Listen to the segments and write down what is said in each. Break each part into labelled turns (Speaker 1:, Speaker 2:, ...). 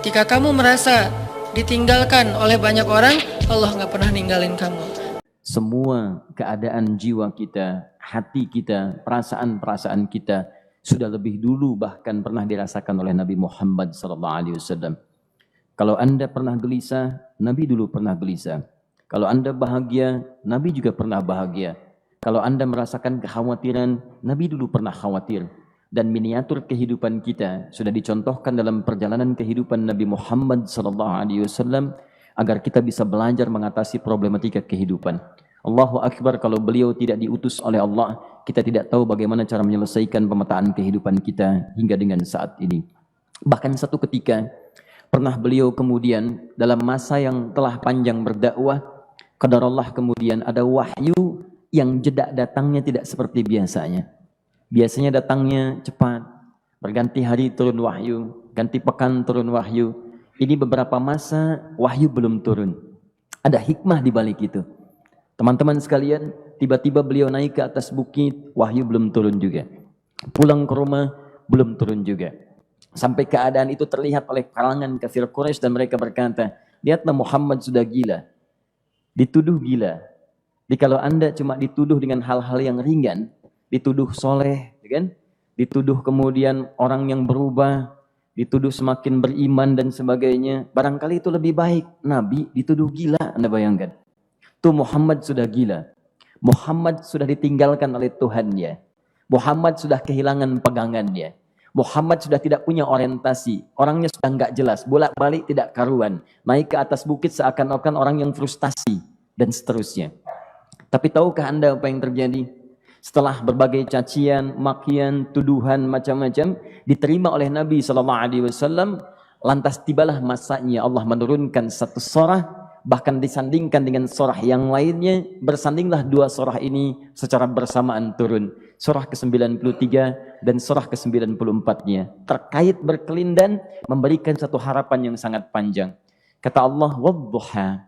Speaker 1: Ketika kamu merasa ditinggalkan oleh banyak orang, Allah nggak pernah ninggalin kamu.
Speaker 2: Semua keadaan jiwa kita, hati kita, perasaan-perasaan kita sudah lebih dulu bahkan pernah dirasakan oleh Nabi Muhammad SAW. Kalau Anda pernah gelisah, Nabi dulu pernah gelisah. Kalau Anda bahagia, Nabi juga pernah bahagia. Kalau Anda merasakan kekhawatiran, Nabi dulu pernah khawatir. Dan miniatur kehidupan kita sudah dicontohkan dalam perjalanan kehidupan Nabi Muhammad SAW agar kita bisa belajar mengatasi problematika kehidupan. Allahu Akbar, kalau beliau tidak diutus oleh Allah, kita tidak tahu bagaimana cara menyelesaikan pemetaan kehidupan kita hingga dengan saat ini. Bahkan satu ketika, pernah beliau kemudian dalam masa yang telah panjang berdakwah, qadarullah kemudian ada wahyu yang jeda datangnya tidak seperti biasanya. Biasanya datangnya cepat, berganti hari turun wahyu, ganti pekan turun wahyu. Ini beberapa masa wahyu belum turun. Ada hikmah di balik itu. Teman-teman sekalian, tiba-tiba beliau naik ke atas bukit, wahyu belum turun juga. Pulang ke rumah, belum turun juga. Sampai keadaan itu terlihat oleh kalangan kafir Quraisy dan mereka berkata, lihatlah Muhammad sudah gila. Dituduh gila. Jadi kalau Anda cuma dituduh dengan hal-hal yang ringan, dituduh soleh, kan? Dituduh kemudian orang yang berubah, dituduh semakin beriman dan sebagainya. Barangkali itu lebih baik. Nabi dituduh gila, Anda bayangkan. Tuh Muhammad sudah gila. Muhammad sudah ditinggalkan oleh Tuhannya. Muhammad sudah kehilangan pegangannya. Muhammad sudah tidak punya orientasi. Orangnya sudah nggak jelas, bolak-balik tidak karuan. Naik ke atas bukit seakan-akan orang yang frustasi dan seterusnya. Tapi tahukah Anda apa yang terjadi? Setelah berbagai cacian, makian, tuduhan macam-macam diterima oleh Nabi SAW, lantas tibalah masanya Allah menurunkan satu surah, bahkan disandingkan dengan surah yang lainnya, bersandinglah dua surah ini secara bersamaan turun. Surah ke-93 dan surah ke-94-nya terkait berkelindan, memberikan satu harapan yang sangat panjang. Kata Allah, "Wadduha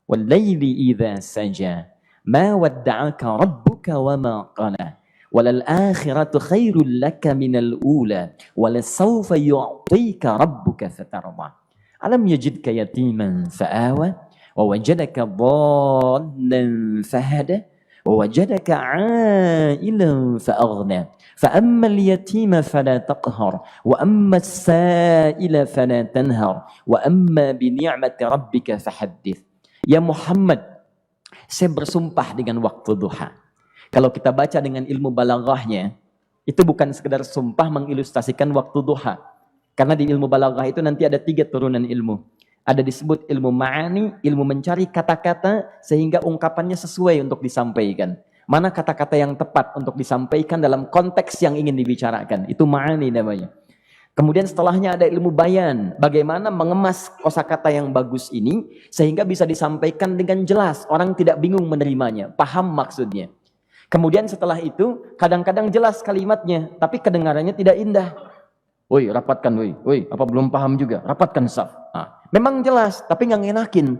Speaker 2: wal laili idza saja." Ma wadda'aka rabbuka wa ma qala walal akhiratu khairul laka minal ula walasawfa yu'tika rabbuka fatarda alam yajidka yatiman fa'awa wa wajadaka dhallan fahada wa wajadaka 'ailan fa'aghna fa ammal yatima fala taqhar wa ammas sa'ila fala tanhar wa amma bi ni'mati rabbika fahaddits. Ya Muhammad, saya bersumpah dengan waktu duha. Kalau kita baca dengan ilmu balaghahnya, itu bukan sekedar sumpah mengilustrasikan waktu duha. Karena di ilmu balaghah itu nanti ada 3 turunan ilmu. Ada disebut ilmu ma'ani, ilmu mencari kata-kata sehingga ungkapannya sesuai untuk disampaikan. Mana kata-kata yang tepat untuk disampaikan dalam konteks yang ingin dibicarakan. Itu ma'ani namanya. Kemudian setelahnya ada ilmu bayan, bagaimana mengemas kosakata yang bagus ini sehingga bisa disampaikan dengan jelas, orang tidak bingung menerimanya, paham maksudnya. Kemudian setelah itu kadang-kadang jelas kalimatnya, tapi kedengarannya tidak indah. Woi, rapatkan, woi, apa belum paham juga? Rapatkan saf. Nah, memang jelas, tapi nggak ngenakin.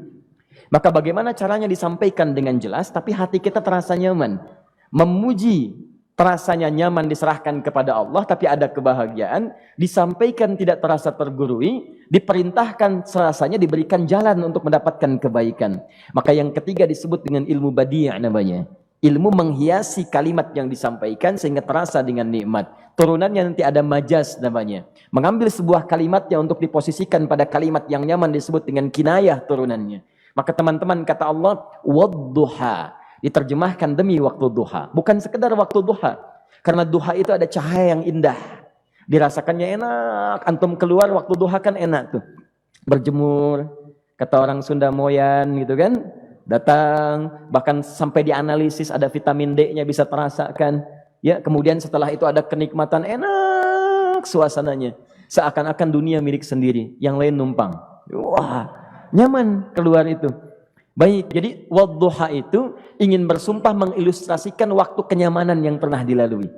Speaker 2: Maka bagaimana caranya disampaikan dengan jelas, tapi hati kita terasa nyaman, memuji. Terasanya nyaman diserahkan kepada Allah, tapi ada kebahagiaan, disampaikan tidak terasa tergurui, diperintahkan serasanya diberikan jalan untuk mendapatkan kebaikan. Maka yang ketiga disebut dengan ilmu badi' namanya. Ilmu menghiasi kalimat yang disampaikan sehingga terasa dengan nikmat. Turunannya nanti ada majaz namanya. Mengambil sebuah kalimatnya untuk diposisikan pada kalimat yang nyaman disebut dengan kinayah turunannya. Maka teman-teman kata Allah, wadduha. Diterjemahkan demi waktu duha. Bukan sekedar waktu duha. Karena duha itu ada cahaya yang indah. Dirasakannya enak. Antum keluar waktu duha kan enak tuh. Berjemur. Kata orang Sunda moyan gitu kan. Datang. Bahkan sampai dianalisis ada vitamin D-nya bisa terasakan. Ya, kemudian setelah itu ada kenikmatan enak suasananya. Seakan-akan dunia milik sendiri. Yang lain numpang. Wah, nyaman keluar itu. Baik, jadi wadduha itu ingin bersumpah mengilustrasikan waktu kenyamanan yang pernah dilalui.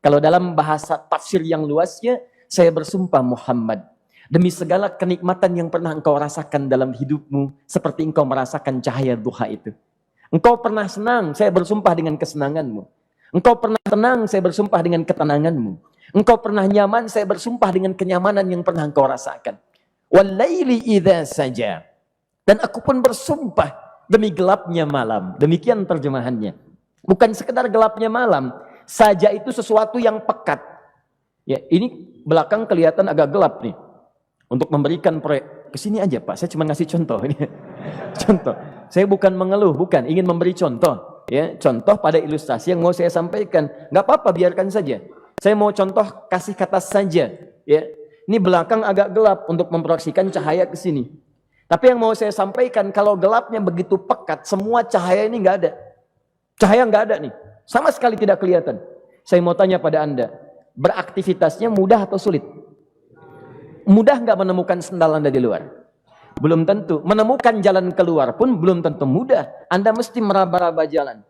Speaker 2: Kalau dalam bahasa tafsir yang luasnya, saya bersumpah Muhammad, demi segala kenikmatan yang pernah engkau rasakan dalam hidupmu, seperti engkau merasakan cahaya duha itu. Engkau pernah senang, saya bersumpah dengan kesenanganmu. Engkau pernah tenang, saya bersumpah dengan ketenanganmu. Engkau pernah nyaman, saya bersumpah dengan kenyamanan yang pernah engkau rasakan. Wal-laili idza saja. Dan aku pun bersumpah demi gelapnya malam. Demikian terjemahannya. Bukan sekedar gelapnya malam. Saja itu sesuatu yang pekat. Ya, ini belakang kelihatan agak gelap nih. Untuk memberikan proyek. Kesini aja Pak, saya cuma ngasih contoh. Contoh. Saya bukan mengeluh, bukan. Ingin memberi contoh. Ya, contoh pada ilustrasi yang mau saya sampaikan. Nggak apa-apa, biarkan saja. Saya mau contoh kasih kata saja. Ya, ini belakang agak gelap untuk memproyeksikan cahaya ke sini. Tapi yang mau saya sampaikan, kalau gelapnya begitu pekat, semua cahaya ini nggak ada. Cahaya nggak ada nih. Sama sekali tidak kelihatan. Saya mau tanya pada Anda, beraktivitasnya mudah atau sulit? Mudah nggak menemukan sendal Anda di luar? Belum tentu. Menemukan jalan keluar pun belum tentu mudah. Anda mesti meraba-raba jalan.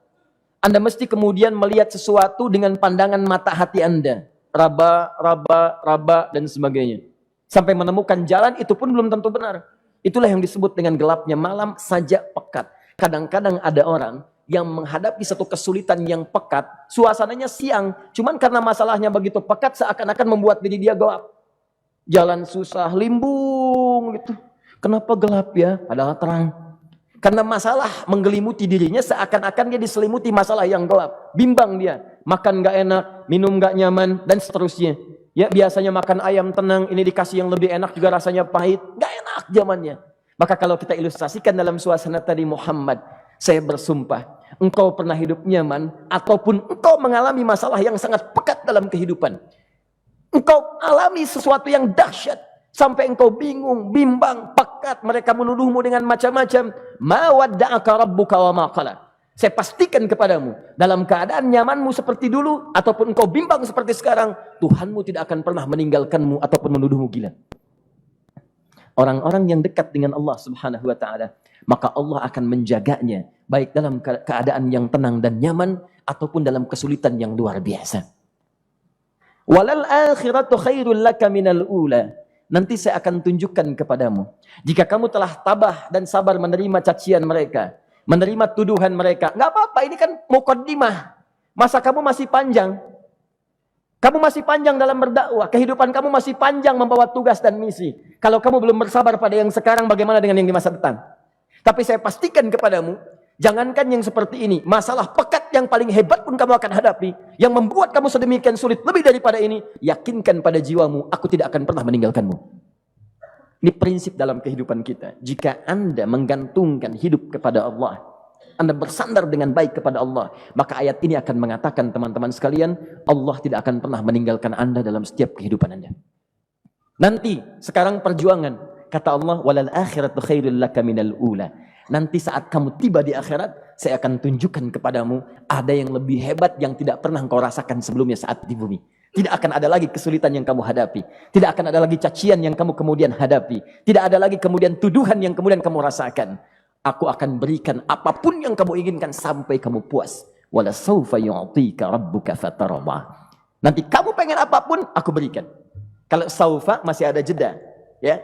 Speaker 2: Anda mesti kemudian melihat sesuatu dengan pandangan mata hati Anda. Raba, dan sebagainya. Sampai menemukan jalan, itu pun belum tentu benar. Itulah yang disebut dengan gelapnya malam saja pekat. Kadang-kadang ada orang yang menghadapi satu kesulitan yang pekat, suasananya siang, cuman karena masalahnya begitu pekat, seakan-akan membuat diri dia gelap. Jalan susah, limbung gitu. Kenapa gelap ya? Padahal terang. Karena masalah menggelimuti dirinya, seakan-akan dia diselimuti masalah yang gelap. Bimbang dia. Makan gak enak, minum gak nyaman, dan seterusnya. Ya, biasanya makan ayam tenang, ini dikasih yang lebih enak juga rasanya pahit. Gak enak zamannya. Maka kalau kita ilustrasikan dalam suasana tadi Muhammad, saya bersumpah, engkau pernah hidup nyaman, ataupun engkau mengalami masalah yang sangat pekat dalam kehidupan. Engkau alami sesuatu yang dahsyat, sampai engkau bingung, bimbang, pekat, mereka menuduhmu dengan macam-macam. Ma wadda'aka rabbuka wa ma qala. Saya pastikan kepadamu, dalam keadaan nyamanmu seperti dulu, ataupun engkau bimbang seperti sekarang, Tuhanmu tidak akan pernah meninggalkanmu ataupun menuduhmu gila. Orang-orang yang dekat dengan Allah Subhanahu wa ta'ala, maka Allah akan menjaganya, baik dalam keadaan yang tenang dan nyaman, ataupun dalam kesulitan yang luar biasa. Walal akhiratu khairul laka minal ula. Nanti saya akan tunjukkan kepadamu, jika kamu telah tabah dan sabar menerima cacian mereka, menerima tuduhan mereka, nggak apa-apa, ini kan muqaddimah. Masa kamu masih panjang. Kamu masih panjang dalam berdakwah, kehidupan kamu masih panjang membawa tugas dan misi. Kalau kamu belum bersabar pada yang sekarang, bagaimana dengan yang di masa depan? Tapi saya pastikan kepadamu, jangankan yang seperti ini, masalah pekat yang paling hebat pun kamu akan hadapi, yang membuat kamu sedemikian sulit lebih daripada ini, yakinkan pada jiwamu, aku tidak akan pernah meninggalkanmu. Ini prinsip dalam kehidupan kita. Jika Anda menggantungkan hidup kepada Allah, Anda bersandar dengan baik kepada Allah, maka ayat ini akan mengatakan, teman-teman sekalian, Allah tidak akan pernah meninggalkan Anda dalam setiap kehidupan Anda. Nanti, sekarang perjuangan, kata Allah, walal akhiratu khairul laka minal ula. Nanti saat kamu tiba di akhirat, saya akan tunjukkan kepadamu, ada yang lebih hebat yang tidak pernah engkau rasakan sebelumnya saat di bumi. Tidak akan ada lagi kesulitan yang kamu hadapi. Tidak akan ada lagi cacian yang kamu kemudian hadapi. Tidak ada lagi kemudian tuduhan yang kemudian kamu rasakan. Aku akan berikan apapun yang kamu inginkan sampai kamu puas. Wala sawfa yu'tika rabbuka fatarda. Nanti kamu pengen apapun, aku berikan. Kalau sawfa masih ada jeda, ya.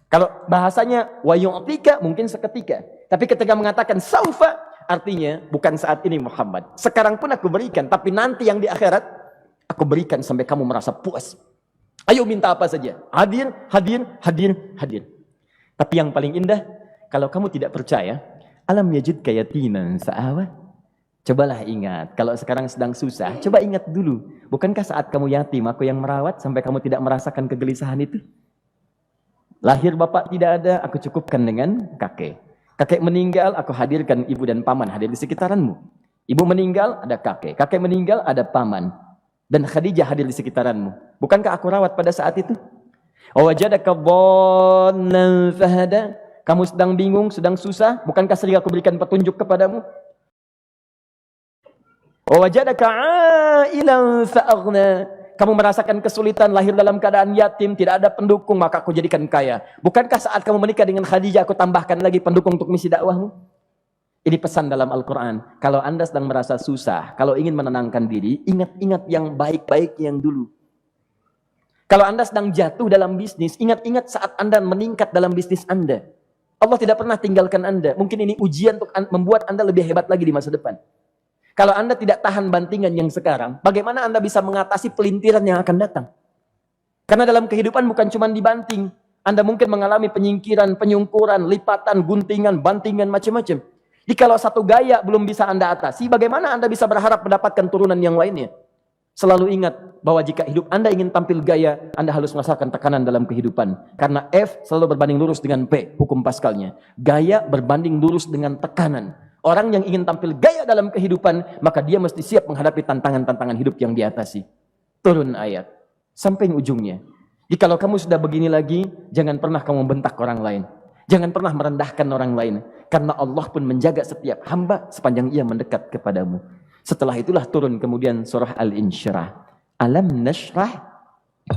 Speaker 2: Kalau bahasanya wa yu'tika mungkin seketika. Tapi ketika mengatakan sawfa, artinya bukan saat ini Muhammad. Sekarang pun aku berikan, tapi nanti yang di akhirat aku berikan sampai kamu merasa puas. Ayo minta apa saja. Hadir, hadir, hadir, hadir. Tapi yang paling indah, kalau kamu tidak percaya, alam yajidka yatiman fa'awa. Cobalah ingat, kalau sekarang sedang susah, coba ingat dulu. Bukankah saat kamu yatim, aku yang merawat sampai kamu tidak merasakan kegelisahan itu? Lahir bapak tidak ada, aku cukupkan dengan kakek. Kakek meninggal, aku hadirkan ibu dan paman hadir di sekitaranmu. Ibu meninggal, ada kakek. Kakek meninggal, ada paman. Dan Khadijah hadir di sekitaranmu. Bukankah aku rawat pada saat itu? Wajadaka dhallan fahada. Kamu sedang bingung, sedang susah, bukankah sering aku berikan petunjuk kepadamu? Wajadaka ailan fa'aghna. Kamu merasakan kesulitan, lahir dalam keadaan yatim, tidak ada pendukung, maka aku jadikan kaya. Bukankah saat kamu menikah dengan Khadijah, aku tambahkan lagi pendukung untuk misi dakwahmu? Ini pesan dalam Al-Quran. Kalau Anda sedang merasa susah, kalau ingin menenangkan diri, ingat-ingat yang baik-baik yang dulu. Kalau Anda sedang jatuh dalam bisnis, ingat-ingat saat Anda meningkat dalam bisnis Anda. Allah tidak pernah tinggalkan Anda. Mungkin ini ujian untuk membuat Anda lebih hebat lagi di masa depan. Kalau Anda tidak tahan bantingan yang sekarang, bagaimana Anda bisa mengatasi pelintiran yang akan datang? Karena dalam kehidupan bukan cuma dibanting. Anda mungkin mengalami penyingkiran, penyungkuran, lipatan, guntingan, bantingan, macam-macam. Jikalau satu gaya belum bisa Anda atasi, bagaimana Anda bisa berharap mendapatkan turunan yang lainnya? Selalu ingat bahwa jika hidup Anda ingin tampil gaya, Anda harus merasakan tekanan dalam kehidupan. Karena F selalu berbanding lurus dengan P, hukum Pascalnya. Gaya berbanding lurus dengan tekanan. Orang yang ingin tampil gaya dalam kehidupan, maka dia mesti siap menghadapi tantangan-tantangan hidup yang diatasi. Turun ayat. Sampai ujungnya. Jikalau kamu sudah begini lagi, jangan pernah kamu bentak orang lain. Jangan pernah merendahkan orang lain. Karena Allah pun menjaga setiap hamba sepanjang ia mendekat kepadamu. Setelah itulah turun kemudian surah Al-Insyirah. Alam nashrah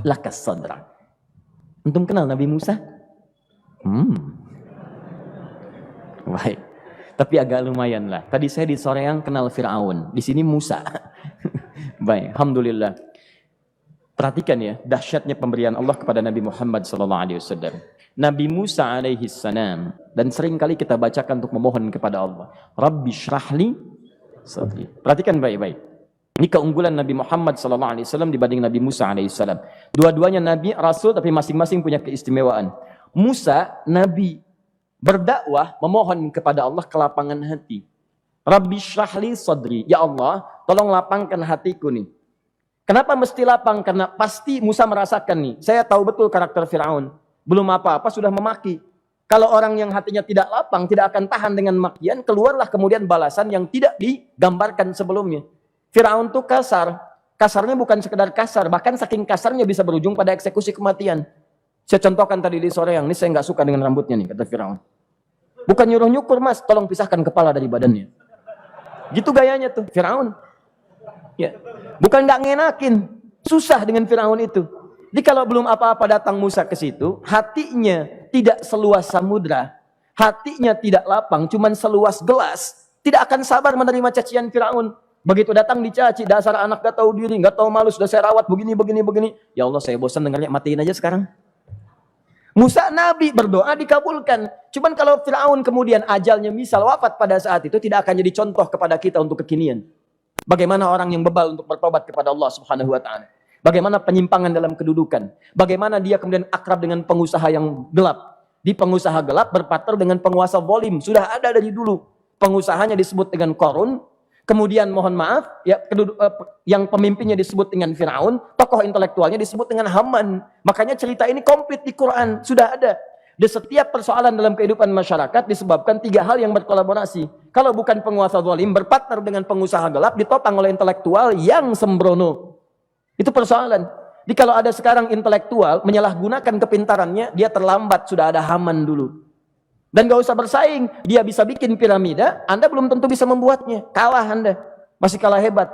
Speaker 2: lakas sadra. Antum kenal Nabi Musa? Baik. Tapi agak lumayan lah. Tadi saya di Soreang kenal Fir'aun. Di sini Musa. Baik, alhamdulillah. Perhatikan ya, dahsyatnya pemberian Allah kepada Nabi Muhammad SAW. Nabi Musa alaihi salam, dan sering kali kita bacakan untuk memohon kepada Allah. Rabbi syrahli sadri. Perhatikan baik-baik. Ini keunggulan Nabi Muhammad SAW dibanding Nabi Musa alaihissalam. Dua-duanya Nabi, Rasul, tapi masing-masing punya keistimewaan. Musa, Nabi, berdakwah, memohon kepada Allah kelapangan hati. Rabbi syrahli sadri. Ya Allah, tolong lapangkan hatiku nih. Kenapa mesti lapang? Karena pasti Musa merasakan nih. Saya tahu betul karakter Fir'aun. Belum apa-apa sudah memaki. Kalau orang yang hatinya tidak lapang, tidak akan tahan dengan makian, keluarlah kemudian balasan yang tidak digambarkan sebelumnya. Fir'aun itu kasar. Kasarnya bukan sekedar kasar, bahkan saking kasarnya bisa berujung pada eksekusi kematian. Saya contohkan tadi di sore yang ini, saya nggak suka dengan rambutnya nih, kata Fir'aun. Bukan nyuruh-nyukur mas, tolong pisahkan kepala dari badannya. Gitu gayanya tuh, Fir'aun. Ya. Bukan nggak ngenakin, susah dengan Fir'aun itu. Jadi kalau belum apa-apa datang Musa ke situ, hatinya tidak seluas samudra, hatinya tidak lapang, cuman seluas gelas, tidak akan sabar menerima cacian Fir'aun. Begitu datang dicaci, dasar anak gak tahu diri, gak tahu malu, sudah saya rawat begini. Ya Allah, saya bosan dengarnya, matiin aja sekarang. Musa Nabi berdoa dikabulkan. Cuman kalau Fir'aun kemudian ajalnya misal wafat pada saat itu, tidak akan jadi contoh kepada kita untuk kekinian. Bagaimana orang yang bebal untuk bertobat kepada Allah Subhanahu wa ta'ala. Bagaimana penyimpangan dalam kedudukan. Bagaimana dia kemudian akrab dengan pengusaha yang gelap. Di pengusaha gelap berpartner dengan penguasa zalim. Sudah ada dari dulu. Pengusahanya disebut dengan Qarun. Kemudian mohon maaf, ya, yang pemimpinnya disebut dengan Fir'aun. Tokoh intelektualnya disebut dengan Haman. Makanya cerita ini komplit di Quran. Sudah ada. Di setiap persoalan dalam kehidupan masyarakat disebabkan tiga hal yang berkolaborasi. Kalau bukan penguasa zalim, berpartner dengan pengusaha gelap, ditopang oleh intelektual yang sembrono. Itu persoalan. Jadi kalau ada sekarang intelektual menyalahgunakan kepintarannya, dia terlambat, sudah ada Haman dulu. Dan gak usah bersaing, dia bisa bikin piramida, Anda belum tentu bisa membuatnya. Kalah Anda, masih kalah hebat.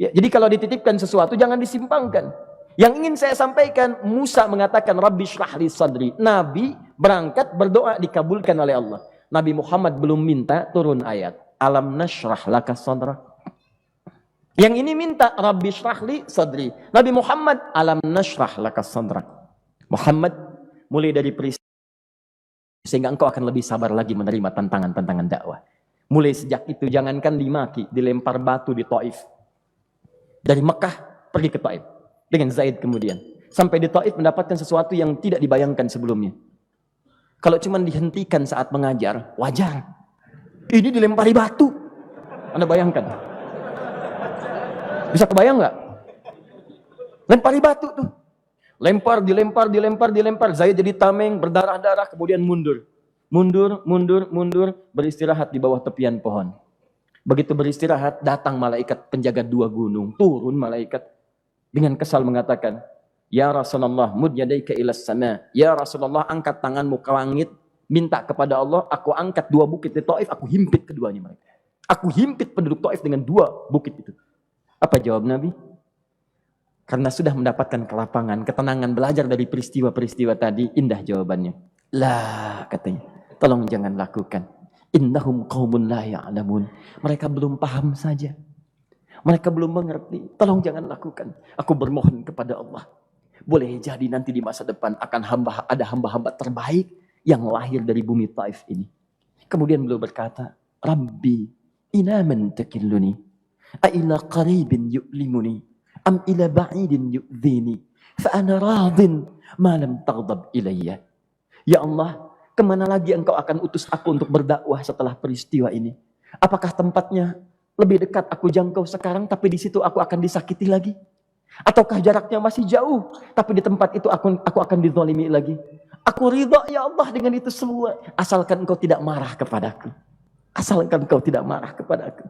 Speaker 2: Ya, jadi kalau dititipkan sesuatu, jangan disimpangkan. Yang ingin saya sampaikan, Musa mengatakan, Rabbi syrahli sadri. Nabi berangkat berdoa dikabulkan oleh Allah. Nabi Muhammad belum minta turun ayat. Alam nashrah laka sadra. Yang ini minta Rabbi syrahli sadri. Nabi Muhammad alam nashrah laka sadra. Muhammad mulai dari peristiwa sehingga engkau akan lebih sabar lagi menerima tantangan-tantangan dakwah. Mulai sejak itu jangankan dimaki, dilempar batu di Taif. Dari Mekah pergi ke Taif dengan Zaid kemudian. Sampai di Taif mendapatkan sesuatu yang tidak dibayangkan sebelumnya. Kalau cuma dihentikan saat mengajar, wajar. Ini dilempari batu. Anda bayangkan? Bisa kebayang nggak? Lempari batu tuh. Dilempar. Zaid jadi tameng, berdarah-darah, kemudian mundur. Mundur, beristirahat di bawah tepian pohon. Begitu beristirahat, datang malaikat penjaga dua gunung. Turun malaikat dengan kesal mengatakan, Ya Rasulullah, mud yadaika ilas sama. Ya Rasulullah, angkat tanganmu ke langit. Minta kepada Allah, aku angkat dua bukit di Taif, aku himpit keduanya mereka. Aku himpit penduduk Taif dengan dua bukit itu. Apa jawab Nabi? Karena sudah mendapatkan kelapangan, ketenangan, belajar dari peristiwa-peristiwa tadi, indah jawabannya. Lah, katanya, tolong jangan lakukan. Innahum qaumun la ya'lamun. Mereka belum paham saja. Mereka belum mengerti. Tolong jangan lakukan. Aku bermohon kepada Allah. Boleh jadi nanti di masa depan akan ada hamba-hamba terbaik yang lahir dari bumi Taif ini. Kemudian beliau berkata, Rabbi, ila man takilluni, a'ila qaribin yu'limuni, am ila ba'idin yu'dhini, fa'ana radin ma lam taghdab ilayya. Ya Allah, kemana lagi engkau akan utus aku untuk berdakwah setelah peristiwa ini? Apakah tempatnya lebih dekat aku jangkau sekarang, tapi di situ aku akan disakiti lagi? Ataukah jaraknya masih jauh, tapi di tempat itu aku akan dizalimi lagi? Aku ridha ya Allah dengan itu semua, asalkan engkau tidak marah kepadaku. Asalkan engkau tidak marah kepadaku.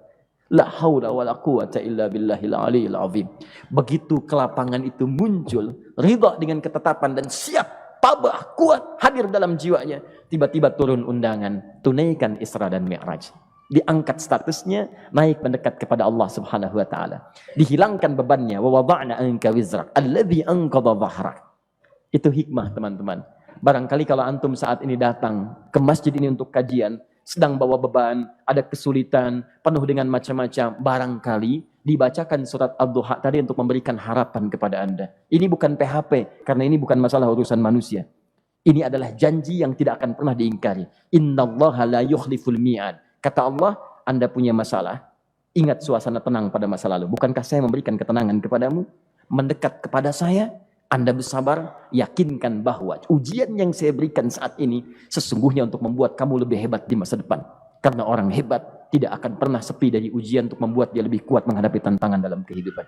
Speaker 2: La haula wala quwata illa billahil aliyil azim. Begitu kelapangan itu muncul, ridha dengan ketetapan dan siap, tabah, kuat, hadir dalam jiwanya. Tiba-tiba turun undangan, tunaikan Isra dan Mi'raj. Diangkat statusnya, naik mendekat kepada Allah Subhanahu wa taala. Dihilangkan bebannya, wa wada'na anka wizrak alladzi anqadha dhahrak. Itu hikmah, teman-teman. Barangkali kalau antum saat ini datang ke masjid ini untuk kajian, sedang bawa beban, ada kesulitan, penuh dengan macam-macam, barangkali dibacakan surat Ad-Duha tadi untuk memberikan harapan kepada Anda. Ini bukan PHP, karena ini bukan masalah urusan manusia. Ini adalah janji yang tidak akan pernah diingkari. Innallaha la yukhliful mi'ad. Kata Allah, Anda punya masalah, ingat suasana tenang pada masa lalu. Bukankah saya memberikan ketenangan kepadamu? Mendekat kepada saya, Anda bersabar, yakinkan bahwa ujian yang saya berikan saat ini sesungguhnya untuk membuat kamu lebih hebat di masa depan. Karena orang hebat tidak akan pernah sepi dari ujian untuk membuat dia lebih kuat menghadapi tantangan dalam kehidupan.